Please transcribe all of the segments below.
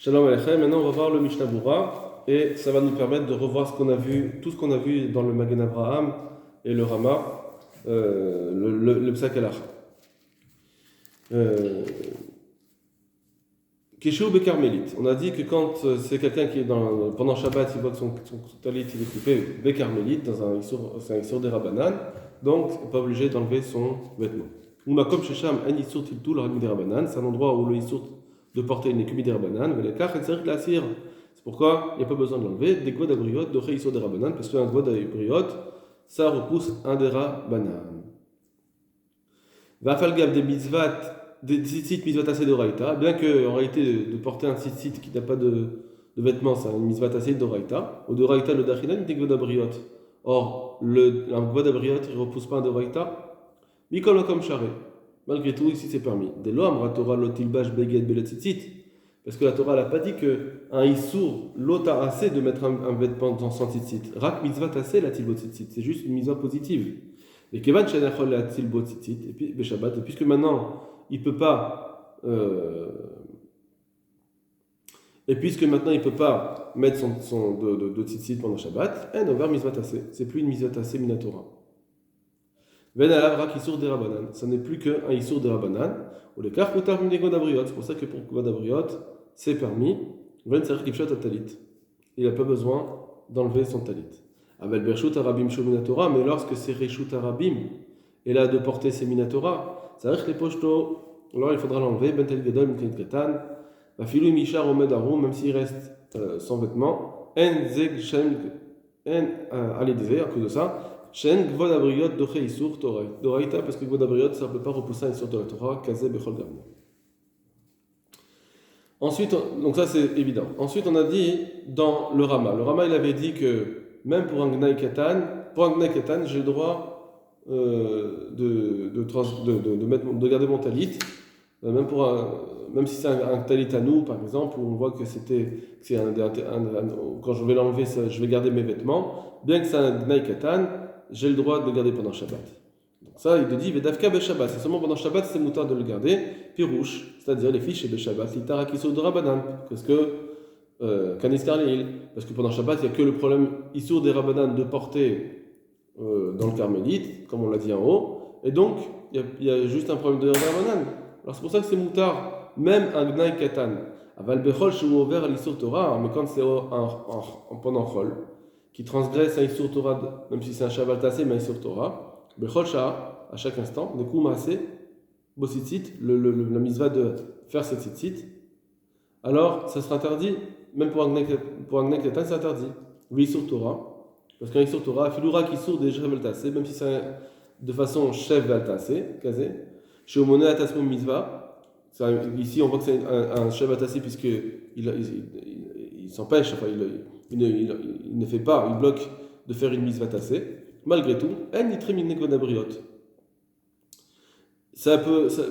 Shalom Aleichem, maintenant on va voir le Mishnah Bura et ça va nous permettre de revoir ce qu'on a vu, tout ce qu'on a vu dans le Magen Avraham et le Rama, le Psak Halacha. Keshu Bekarmélite. On a dit que quand c'est quelqu'un qui est pendant Shabbat, il voit que son talit il est coupé Bekarmélite, c'est un Isur des Rabbanan, donc on n'est pas obligé d'enlever son vêtement. Ou Makom Shesham En Isur Tiltul Ragmi des Rabbanan, c'est un endroit où le Isur de porter une Kumi des Rabbanan, mais les Kach et Tzarik Lasir. C'est pourquoi il n'y a pas besoin de l'enlever. Des Gwad Abriot, de Isur des Rabbanan, parce qu'un Gwad Abriot, ça repousse un des Rabbanan. Vafal Gav des Mitzvat, des tzitzit Mitzvat assez de Raïta, bien qu'en réalité de porter un tzitzit qui n'a pas de vêtements, c'est un Mitzvat assez de Raïta, ou de Raïta le Dachinan, des Gwad Abriot. Or, un Gwad Abriot, il ne repousse pas un de Raïta. Mikol comme charé. Malgré tout, ici c'est permis. Dès l'homme, la Torah lotilbash beged beletzitzit. Parce que la Torah n'a pas dit qu'un issour l'ota assez de mettre un vêtement dans son tzitzit. Rak mitzvah assez la tilbo tzitzit. C'est juste une mitzvah positive. Et kevan shenachol la tilbo tzitzit. Et puis beshabbat. Et puisque maintenant il peut pas. Et puisque maintenant il peut pas mettre son de tzitzit pendant Shabbat, en over mitzvah assez. C'est plus une mitzvah assez minatora. Ben alavra Isur des Rabbanan. Ce n'est plus qu'un Isur des Rabbanan. Ou le car putar mine Gwad Abriot. C'est pour ça que pour Gwad Abriot, c'est permis. Ben Tzarik Kipshat Talit. Il n'a pas besoin d'enlever son talit. Aval Bershut Arabim Shominatora, mais lorsque c'est Reshut Arabim, et là de porter ses Minatora, ça reste les pochetos. Alors il faudra l'enlever. Ben Tel Gadol, Ben Tel Katan. Vafilu Mishar Omed Arum, même s'il reste sans vêtements. En Zeg Shem. En Alidze, à cause de ça. Shen Gwad Abriot Doche Isur Torah. Doraita, parce que Gwad Abriot, ça ne peut pas repousser un Isur de la Torah, Kazé Bechol Gamne. Ensuite, donc ça c'est évident. Ensuite, on a dit dans le Rama. Le Rama, il avait dit que même pour un Gnai Katan, j'ai le droit de garder mon talit, même si c'est un talit à nous, par exemple, où on voit que quand je vais l'enlever, je vais garder mes vêtements, bien que c'est un Gnai Katan, j'ai le droit de le garder pendant Shabbat. Donc ça, il te dit, Vedavka Beshabbat, c'est seulement pendant Shabbat, c'est moutar de le garder. Pirouche, c'est-à-dire les fiches et Beshabbat, l'itara qui sont de Rabbanan, parce que, Kanistar Leil, parce que pendant Shabbat, il n'y a que le problème Issour des Rabbanan de porter dans le Carmélite, comme on l'a dit en haut, et donc, il y a juste un problème de Rabbanan. Alors c'est pour ça que c'est moutar, même un Gnai Katan. Aval Bechol, Shu Over l'Issour Torah, mais quand c'est pendant Chol, qui transgresse un Isur Torah, même si c'est un Shabbat tassé, mais un Isur Torah, Bechol Shah, à chaque instant, des coups massés, Bositzit, la mitzvah de faire cette tzitzit, alors ça sera interdit, même pour un Gnai Katan, c'est interdit. Oui, Isur Torah, parce qu'un Isur Torah, Filura qui sourd des Shevel tassé, même si c'est de façon Shevel tassé, casé, chez Omone Atasmum mitzvah, ici on voit que c'est un Shevel tassé, puisqu'il s'empêche, enfin, il ne fait pas, il bloque de faire une mitzvah tassée. Malgré tout,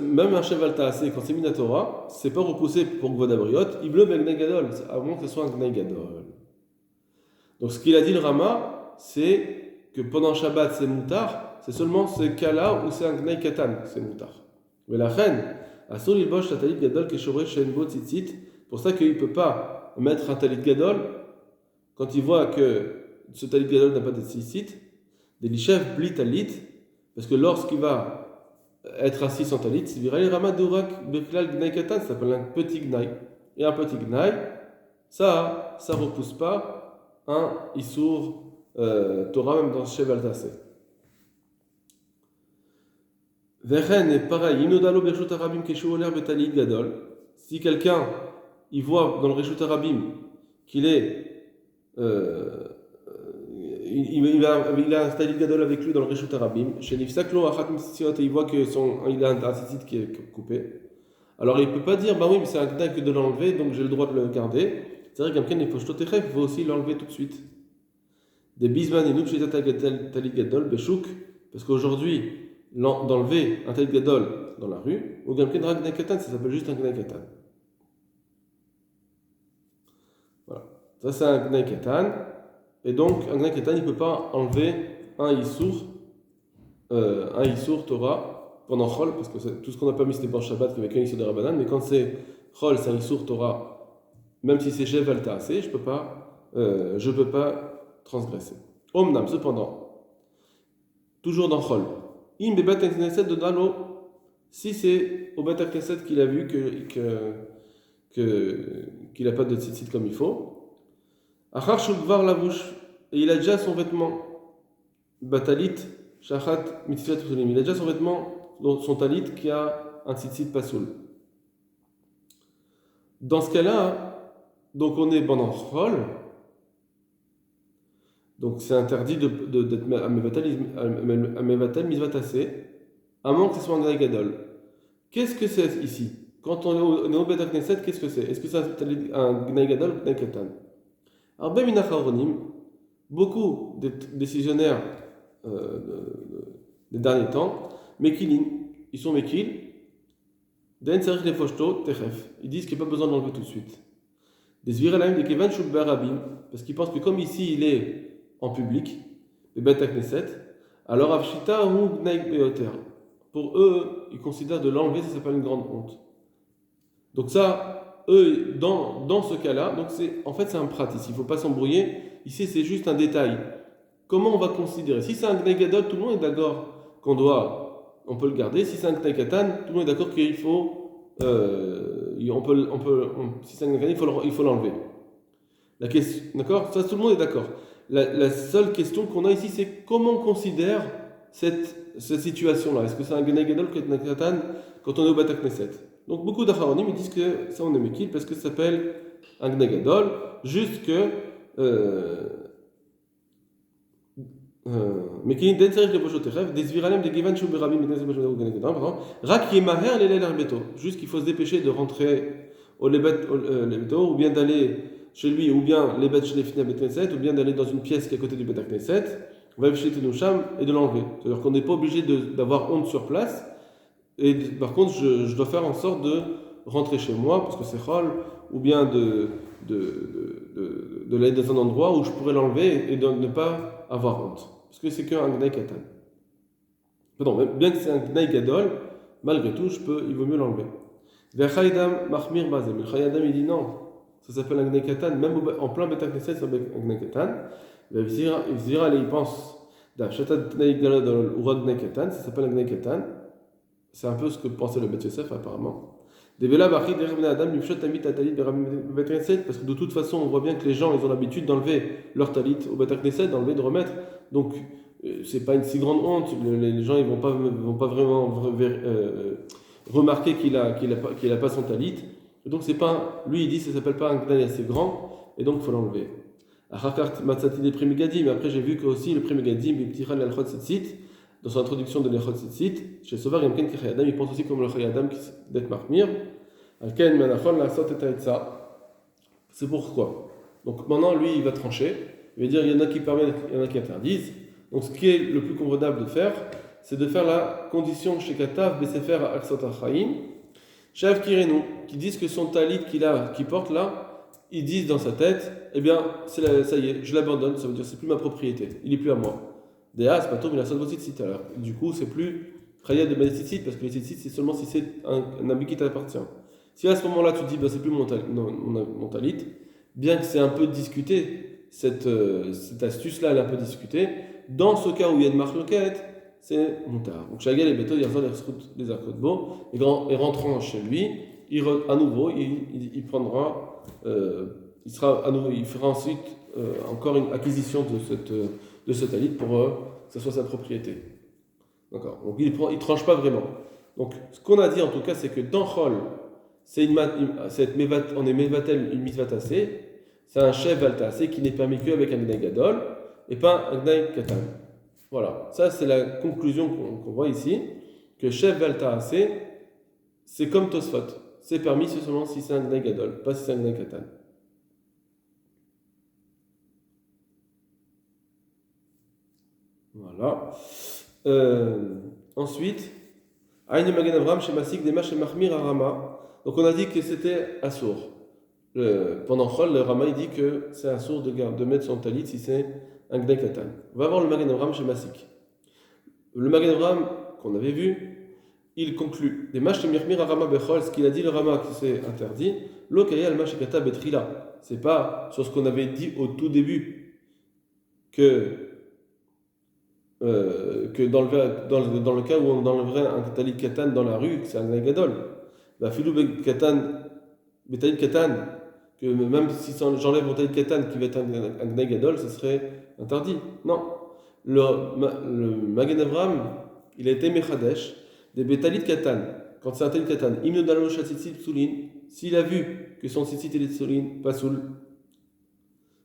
même un cheval tassé, quand c'est minatora, c'est pas repoussé pour Gwad Abriot, il bloque avec Gnai Gadol, à moins que ce soit un Gnai Gadol. Donc ce qu'il a dit le Rama, c'est que pendant Shabbat c'est moutar, c'est seulement ce cas-là où c'est un Gnai Katan, c'est moutar. Mais la reine, Asur il bosh la talit Gadol keshore shenbo tzitzit, pour ça qu'il ne peut pas mettre un talit Gadol. Quand il voit que ce talit gadol n'a pas de tzitzit, des lichev bli talit, parce que lorsqu'il va être assis sans talit, il dira les ramad d'urak beklal gnai katan, ça s'appelle un petit gnai. Et un petit gnai, ça repousse pas un issour Torah, même dans Sheval Tassé. Vechen est pareil, inodalo bershut arabim keshu oler betalit gadol. Si quelqu'un, il voit dans le reshut arabim qu'il est il a un talit gadol avec lui dans le Reshut Arabim. Chez Nifsaklo, il voit qu'il a un tzitzit qui est coupé. Alors il ne peut pas dire, bah oui, mais c'est un gnaï que de l'enlever, donc j'ai le droit de le garder. C'est vrai qu'un il faut aussi l'enlever tout de suite. Des bisman et nupshita talit gadol, beshouk, parce qu'aujourd'hui, d'enlever un talit gadol dans la rue, ou gamken rak gnai katan, ça s'appelle juste un gnai katan. Voilà. Ça, c'est un Gnai Katan. Et donc, un Gnai Katan, il ne peut pas enlever un Issour Torah pendant Chol, parce que tout ce qu'on n'a pas mis, c'était pendant Shabbat, avec un Issour de Rabbanan. Mais quand c'est Chol, c'est un Issour Torah même si c'est Shev al Ta'aseh, je peux pas transgresser. Omnam, cependant, toujours dans Chol, im be Bet Knesset de Dalo, si c'est au Bet Knesset qu'il a vu qu'il n'a pas de tzitzit comme il faut, achar shulvar la bouche, et il a déjà son vêtement, batalit, shachat, mitzvot tulim, il a déjà son vêtement, son talit qui a un tzitzit pasoul. Dans ce cas-là, donc on est pendant Chol, donc c'est interdit d'être à Mevatel Mizvat Aseh, à moins que ce soit un Gnai Gadol. Qu'est-ce que c'est ici? Quand on est au Bet Knesset, qu'est-ce que c'est? Est-ce que c'est un Gnai Gadol ou un Gnai Katan? Alors, Ben Minachahoronim, beaucoup de décisionnaires des derniers temps, Mekilin, ils sont Mekil, Den Sarich les Foshto, Techef. Ils disent qu'il n'y a pas besoin de l'enlever tout de suite. Des Zviralaim, des Kevan Shubber Rabim, parce qu'ils pensent que comme ici il est en public, le Bet Knesset, alors Avshita ou Gnai Beoter. Pour eux, ils considèrent de l'enlever, ça s'appelle une grande honte. Donc ça, eux, dans ce cas-là, donc en fait c'est un prat ici, il ne faut pas s'embrouiller. Ici c'est juste un détail. Comment on va considérer? Si c'est un Gnai Gadol, tout le monde est d'accord on peut le garder. Si c'est un Gnai Katan, tout le monde est d'accord qu'il faut, si c'est un Gnai Katan, il faut l'enlever. La question, d'accord? Ça, tout le monde est d'accord. La seule question qu'on a ici, c'est comment on considère cette situation-là. Est-ce que c'est un Gnai Gadol ou un Gnai Katan quand on est au Bet Knesset? Donc beaucoup d'Acharonim ils disent que ça on est Mekil parce que ça s'appelle un Gnai Gadol, juste que Mekilin den tzarich leposhotechef, des viralem des givan shu berabim ben tzarich leposhotechef Gnai Gadol, pardon, rak yemaher lelel arbeto, juste qu'il faut se dépêcher de rentrer au lebeto ou bien d'aller chez lui, ou bien les bêtes chez les Fina Bet Knesset, ou bien d'aller dans une pièce qui est à côté du Bet Knesset, on va chez Tenoucham et de l'enlever. C'est-à-dire qu'on n'est pas obligé d'avoir honte sur place, et par contre, je dois faire en sorte de rentrer chez moi, parce que c'est Chol, ou bien de l'aller dans un endroit où je pourrais l'enlever et de ne pas avoir honte. Parce que c'est qu'un Gnai Katan. Pardon, bien que c'est un Gnai Gadol, malgré tout, il vaut mieux l'enlever. V'chayadam machmir bazem. Le Chayadam, il dit non. Ça s'appelle un Gnai Katan, même en plein Bet Knesset, ça s'appelle un Gnai Katan. Il pense d'Avshatat Gnai Gadol ou Gnai Katan, ça s'appelle un Gnai Katan. C'est un peu ce que pensait le Bet Yosef apparemment. Parce que de toute façon, on voit bien que les gens, ils ont l'habitude d'enlever leur talit au Bet Knesset, d'enlever, de remettre. Donc, c'est pas une si grande honte. Les gens, ils vont pas vraiment remarquer qu'il a pas son talit. Donc c'est pas, lui il dit ça s'appelle pas un Gnai assez grand et donc il faut l'enlever. Mais après j'ai vu que aussi le Primigadim, dans son introduction de l'Echot Tzitzit, chez Sovar Yamken Kechayadam, il pense aussi comme le Chayadam d'être Mahmir. Alken Manachon la Sot et c'est pourquoi. Donc maintenant lui il va trancher, il va dire il y en a qui permettent, il y en a qui interdisent. Donc ce qui est le plus convenable de faire, c'est de faire la condition chez Katav Besefer Aksot Achaim. Chef Kirenu, qui disent que son talit qu'il porte là, ils disent dans sa tête, eh bien, ça y est, je l'abandonne, ça veut dire c'est plus ma propriété, il est plus à moi. Déjà, c'est pas tout, mais la seule tzitzit alors. Du coup, c'est plus Chayad de tzitzit, parce que les tzitzit, c'est seulement si c'est un habit qui t'appartient. Si à ce moment-là, tu te dis, bah, c'est plus mon talit, bien que c'est un peu discuté, cette astuce-là, elle est un peu discutée, dans ce cas où il y a une marloquette, c'est Moutar. Donc Shagel et Beto, il y a les Akotbo, et rentrant chez lui, à nouveau, il prendra, il fera ensuite encore une acquisition de ce talit pour que ce soit sa propriété. D'accord. Donc il tranche pas vraiment. Donc ce qu'on a dit en tout cas, c'est que dans Chol, on est Mevatel une Mizvat Aseh, c'est un chef Altaseh qui n'est permis qu'avec un Gnai Gadol et pas un Gnai Katan. Voilà, ça c'est la conclusion qu'on voit ici, que chef Valtaaseh, c'est comme Tosfot, c'est permis seulement si c'est un Gnai Gadol, pas si c'est un Gnai Katan. Voilà. Ensuite, Aïn Magen Avram chez Masik, Dema chez Mahmir Arama. Donc on a dit que c'était assour. Pendant Chol, le Rama il dit que c'est assour de mettre son talit si c'est un Gnai Katan. On va voir le Magen Avram chez Masik. Le Magen Avram qu'on avait vu, il conclut. Les mach mirmir Rama Bechol, ce qu'il a dit le Rama qui c'est interdit, l'okaya al mashikata betrila. C'est pas sur ce qu'on avait dit au tout début que dans le cas où on enlèverait un talit katan dans la rue, c'est un gnaï gadol. La filou betalit katan, que même si j'enlève mon talit katan qui va être un gnaï gadol, ce serait interdit. Non. Le Magen Avraham, il a été mechadesh des betalit katan. Quand c'est un talit katan, imno dalo shatzitzi psulin, s'il a vu que son tzitzit est psulin, pas soul,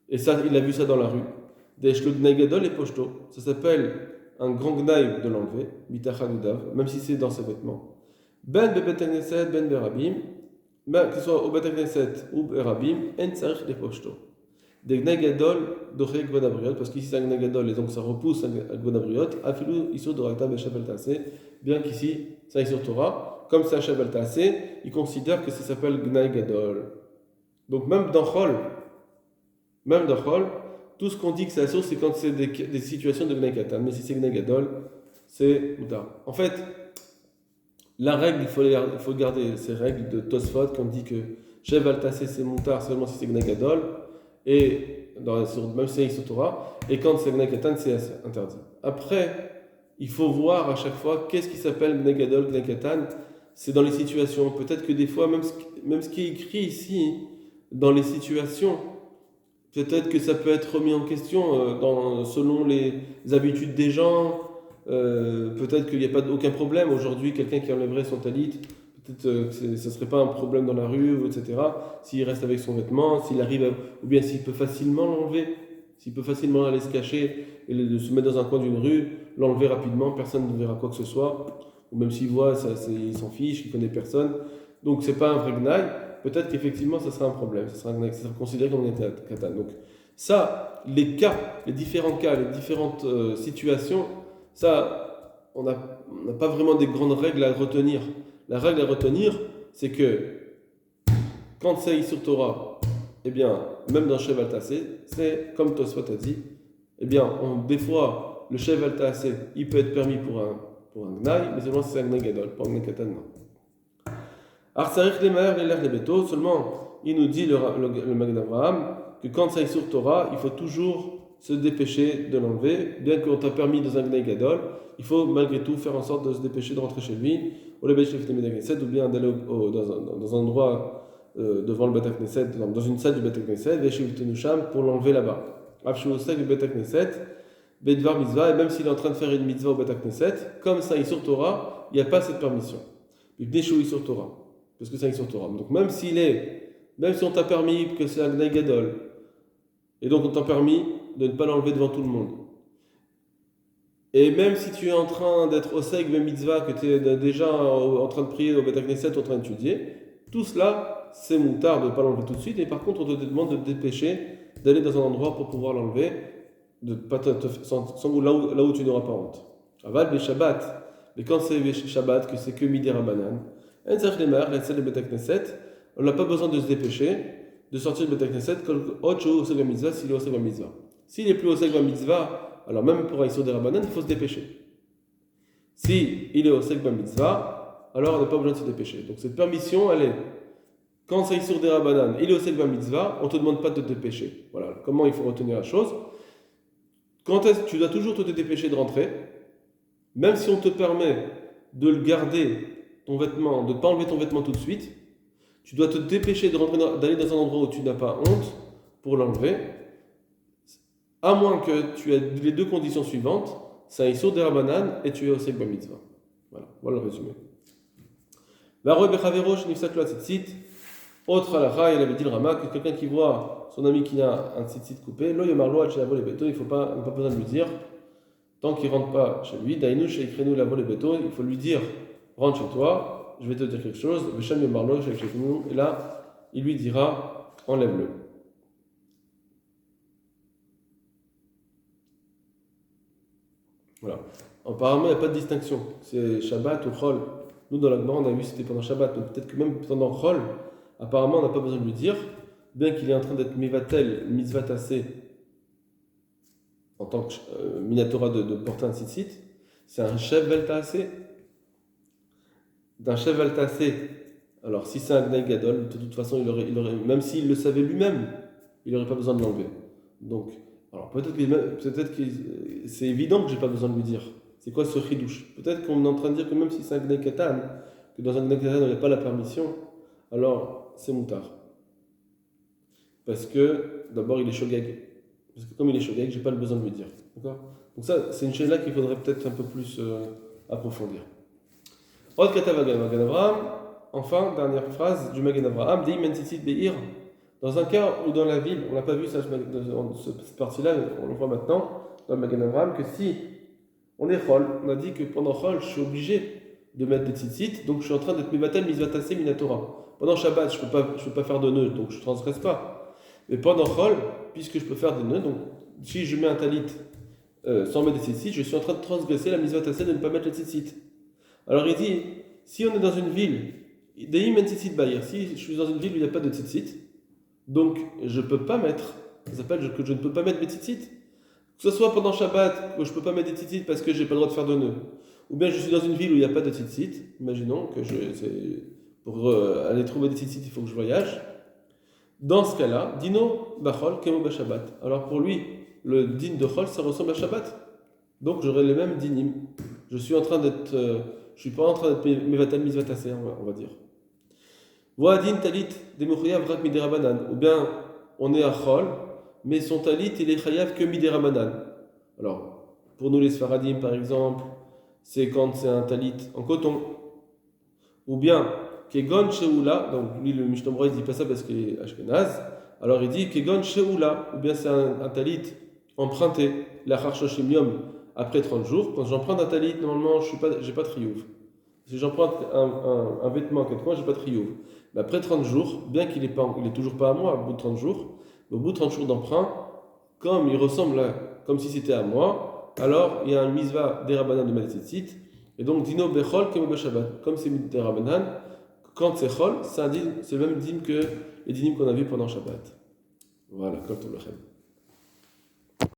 et ça, il a vu ça dans la rue. Des gnaï gadol et pochto. Ça s'appelle un grand gnaï de l'enlever, bitacha gudav, même si c'est dans ses vêtements. Ben bebet knesset, ben berabim, que ce soit au bet knesset ou berabim, en tsarich des pochto. Des gnaï gadol d'oré gvadabriot, parce qu'ici c'est un gnaï gadol et donc ça repousse un gvadabriot, afilou isur d'orakta beshavel tassé, bien qu'ici ça est sur Torah, comme c'est un shavel tassé, il considère que ça s'appelle gnaï gadol. Donc même dans Chol, tout ce qu'on dit que c'est assourd, c'est quand c'est des situations de Gnei Katan. Mais si c'est Gnei Gadol, c'est Moutar. En fait, la règle, il faut garder ces règles de Tosfot, qu'on dit que Shev al Tassé c'est Moutar seulement si c'est Gnei Gadol, et même si c'est sur Torah, et quand c'est Gnei Katan, c'est interdit. Après, il faut voir à chaque fois qu'est-ce qui s'appelle Gnei Gadol, Gnei Katan. C'est dans les situations. Peut-être que des fois, même ce qui est écrit ici, dans les situations, peut-être que ça peut être remis en question selon les habitudes des gens. Peut-être qu'il n'y a pas aucun problème. Aujourd'hui, quelqu'un qui enlèverait son talit, peut-être que ce ne serait pas un problème dans la rue, etc. S'il reste avec son vêtement, s'il arrive ou bien s'il peut facilement l'enlever, s'il peut facilement aller se cacher et se mettre dans un coin d'une rue, l'enlever rapidement, personne ne verra quoi que ce soit. Ou même s'il voit, il s'en fiche, il ne connaît personne. Donc c'est pas un vrai gnaï. Peut-être qu'effectivement, ça sera un problème, ça sera considéré comme un katan. Donc, ça, les différents cas, les différentes situations, ça, on n'a pas vraiment des grandes règles à retenir. La règle à retenir, c'est que quand c'est sur Torah, eh bien, même dans Shev al Tassé, c'est comme Tosfot a dit, eh bien, des fois, le Shev al Tassé, il peut être permis pour un gnaï, mais seulement si c'est un gnaï gadol, pas un gnaï katan, non. Seulement, il nous dit le Magen Avraham que quand ça est sur Torah, il faut toujours se dépêcher de l'enlever. Bien qu'on t'a permis dans un Gnei Gadol, il faut malgré tout faire en sorte de se dépêcher de rentrer chez lui, ou bien d'aller dans un endroit devant le Bet HaKnesset, dans une salle du Bet HaKnesset, pour l'enlever là-bas. Bedvar mitzvah, et même s'il est en train de faire une mitzvah au Bet HaKnesset, comme ça est sur Torah, il n'y a pas cette permission. Il sur Torah. Parce que c'est sur Torah. Donc même si on t'a permis que c'est un Gnei Gadol, et donc on t'a permis de ne pas l'enlever devant tout le monde, et même si tu es en train d'être au Seig Mitzvah, que tu es déjà en train de prier au Bet HaKnesset, en train d'étudier, tout cela, c'est moutard de ne pas l'enlever tout de suite, et par contre on te demande de te dépêcher d'aller dans un endroit pour pouvoir l'enlever, de pas là où tu n'auras pas honte. Aval, les Shabbat, mais quand c'est Shabbat, que c'est que Midei Rabbanan, on n'a pas besoin de se dépêcher de sortir du Bet HaKnesset s'il est au Seg Mitzvah. S'il est plus au Seg Mitzvah, alors même pour Aïsur des Rabbanan, il faut se dépêcher. Si il est au Seg Mitzvah, alors on n'a pas besoin de se dépêcher. Donc cette permission, elle est quand c'est Aïsur des Rabbanan, il est au Seg Mitzvah, on ne te demande pas de te dépêcher. Voilà comment il faut retenir la chose. Tu dois toujours te dépêcher de rentrer, même si on te permet de le garder ton vêtement, de ne pas enlever ton vêtement tout de suite, tu dois te dépêcher d'aller dans un endroit où tu n'as pas honte pour l'enlever, à moins que tu aies les deux conditions suivantes, c'est un Issour des Rabbanan et tu es au Seg Mitzvah. Voilà le résumé. Autre halakha, il avait dit le Rama que quelqu'un qui voit son ami qui a un tzitzit coupé, il n'a pas besoin de lui dire, tant qu'il ne rentre pas chez lui, il faut lui dire, rentre chez toi, je vais te dire quelque chose, et là, il lui dira, enlève-le. Voilà. Apparemment, il n'y a pas de distinction. C'est Shabbat ou Chol. Nous, dans la Gemara, on a vu que c'était pendant Shabbat, donc peut-être que même pendant Chol, apparemment, on n'a pas besoin de lui dire, bien qu'il est en train d'être mivatel, mitzvah tassé, en tant que minatora de porter un tzitzit, c'est un shevel tassé. d'un cheval tassé, alors si c'est un Gnaï Gadol, de toute façon, même s'il le savait lui-même, il n'aurait pas besoin de l'enlever. Donc, alors peut-être que c'est évident que j'ai pas besoin de lui dire. C'est quoi ce chidouche? Peut-être qu'on est en train de dire que même si c'est un Gnaï Katan, que dans un Gnaï Katan, il n'y a pas la permission, alors c'est moutard. Parce que, d'abord, il est shogeg. Parce que comme il est shogeg, j'ai pas le besoin de lui dire. D'accord? Donc ça, c'est une chose là qu'il faudrait peut-être un peu plus approfondir. Od katav Magen Avraham. Enfin, dernière phrase du Magen Avraham, Dei mentzitzit be'ir. Dans un cas où dans la ville, on n'a pas vu ça dans cette partie-là, on le voit maintenant, dans le Magen Avraham, que si on est chol, on a dit que pendant chol, je suis obligé de mettre des tzitzit, donc je suis en train d'être mivatel mizvatase minatora. Pendant Shabbat, je peux pas faire de nœud, donc je ne transgresse pas. Mais pendant chol, puisque je peux faire des nœuds, donc si je mets un talit sans mettre des tzitzit, je suis en train de transgresser la mizvatase de ne pas mettre les tzitzit. Alors il dit, si on est dans une ville, Dei mentzitzit ba'ir, si je suis dans une ville où il n'y a pas de tzitzit, donc, je ne peux pas mettre, ça s'appelle que je ne peux pas mettre mes tzitzit. Que ce soit pendant Shabbat, où je ne peux pas mettre des tzitzit parce que je n'ai pas le droit de faire de nœuds. Ou bien je suis dans une ville où il n'y a pas de tzitzit. Imaginons que pour aller trouver des tzitzit, il faut que je voyage. Dans ce cas-là, dino bachol kemo b'Shabbat. Alors pour lui, le din de chol, ça ressemble à Shabbat. Donc j'aurai les mêmes dinim. Je suis pas en train d'être mevatel mizvatase, on va dire. Voadin talit des mochayav rak midirabanan. Ou bien on est à chol, mais son talit il est chayav que midirabanan. Alors, pour nous les Sfaradim par exemple, c'est quand c'est un talit en coton. Ou bien, kegon sheoula, donc lui le Mishnah Berurah il dit pas ça parce qu'il est ashkenaz, alors il dit kegon sheoula, ou bien c'est un talit emprunté, la charchoshim yom, après 30 jours. Quand j'emprunte un talit, normalement j'ai pas de triouf. Si j'emprunte un vêtement quelque part, j'ai pas de triouf. Mais après 30 jours, bien qu'il est toujours pas à moi, au bout de 30 jours, au bout de 30 jours d'emprunt, comme il ressemble comme si c'était à moi, alors il y a un misva des Rabbanan de Malitzit, et donc dino bechol kemo b'Shabbat. Comme c'est des Rabbanan, quand c'est chol, c'est le même dîme que les dîmes qu'on a vu pendant Shabbat. Voilà, comme tout le rêve.